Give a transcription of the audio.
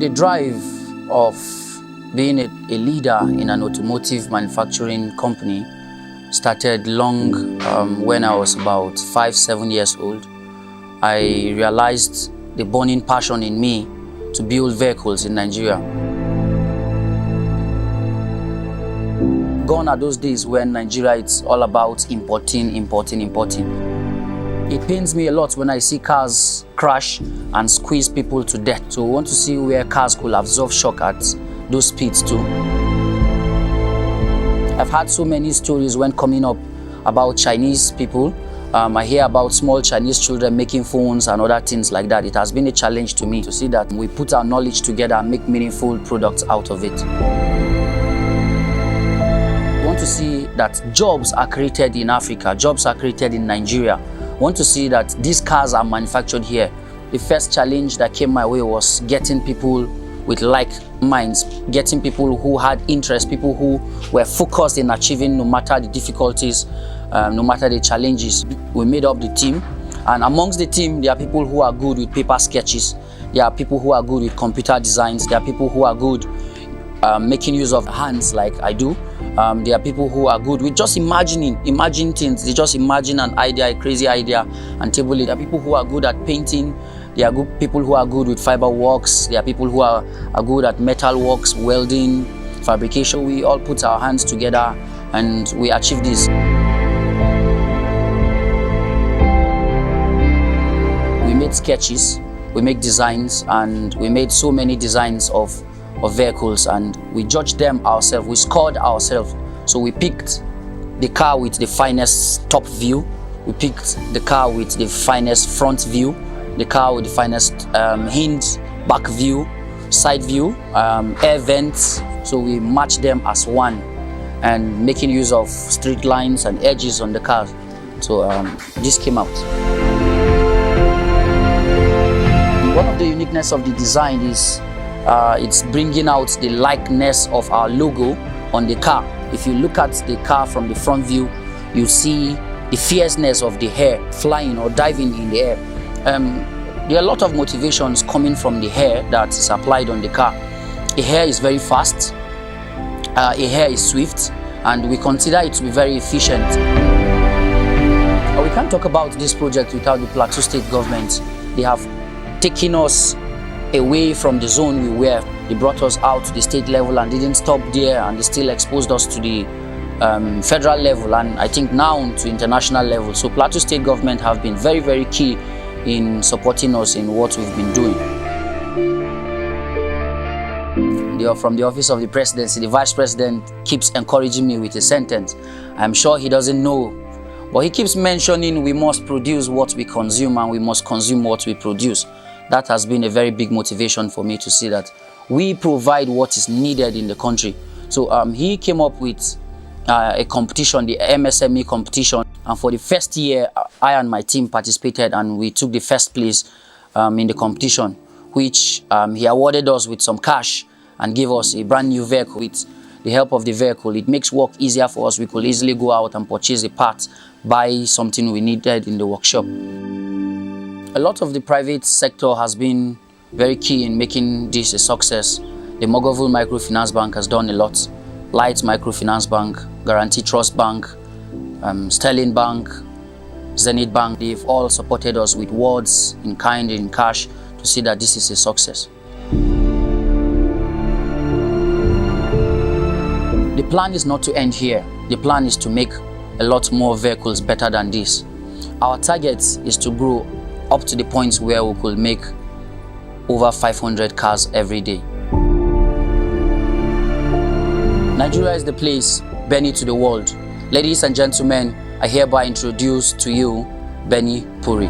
The drive of being a leader in an automotive manufacturing company started long when I was about 5-7 years old. I realized the burning passion in me to build vehicles in Nigeria. Gone are those days when Nigeria it's all about importing. It pains me a lot when I see cars crash and squeeze people to death. So I want to see where cars could absorb shock at those speeds too. I've had so many stories when coming up about Chinese people. I hear about small Chinese children making phones and other things like that. It has been a challenge to me to see that we put our knowledge together and make meaningful products out of it. I want to see that jobs are created in Africa, jobs are created in Nigeria. I want to see that these cars are manufactured here. The first challenge that came my way was getting people with like minds, getting people who had interest, people who were focused in achieving no matter the difficulties, no matter the challenges. We made up the team, and amongst the team there are people who are good with paper sketches, there are people who are good with computer designs, there are people who are good making use of hands like I do. There are people who are good with just imagine things. They just imagine an idea, a crazy idea, and table it. There are people who are good at painting. There are people who are good with fiber works. There are people who are good at metal works, welding, fabrication. We all put our hands together and we achieve this. We made sketches, we make designs, and we made so many designs of vehicles, and we judged them ourselves, we scored ourselves. So we picked the car with the finest top view, we picked the car with the finest front view, the car with the finest hinge, back view, side view, air vents. So we matched them as one and making use of street lines and edges on the car. So this came out. One of the uniqueness of the design is it's bringing out the likeness of our logo on the car. If you look at the car from the front view, you see the fierceness of the hair flying or diving in the air. There are a lot of motivations coming from the hair that is applied on the car. The hair is very fast, the hair is swift, and we consider it to be very efficient. We can't talk about this project without the Plateau State government. They have taken us away from the zone we were. They brought us out to the state level and didn't stop there, and they still exposed us to the federal level, and I think now to international level. So Plateau State government have been very, very key in supporting us in what we've been doing. From the office of the presidency, the vice president keeps encouraging me with a sentence. I'm sure he doesn't know, but he keeps mentioning we must produce what we consume and we must consume what we produce. That has been a very big motivation for me to see that we provide what is needed in the country. So he came up with a competition, the MSME competition, and for the first year I and my team participated and we took the first place in the competition, which he awarded us with some cash and gave us a brand new vehicle. With the help of the vehicle, it makes work easier for us. We could easily go out and purchase a part, buy something we needed in the workshop. A lot of the private sector has been very key in making this a success. The Mogovul Microfinance Bank has done a lot. Light Microfinance Bank, Guarantee Trust Bank, Sterling Bank, Zenith Bank, they've all supported us with words, in kind, in cash, to see that this is a success. The plan is not to end here. The plan is to make a lot more vehicles better than this. Our target is to grow up to the point where we could make over 500 cars every day. Nigeria is the place, Bennie to the world. Ladies and gentlemen, I hereby introduce to you Bennie Purrie.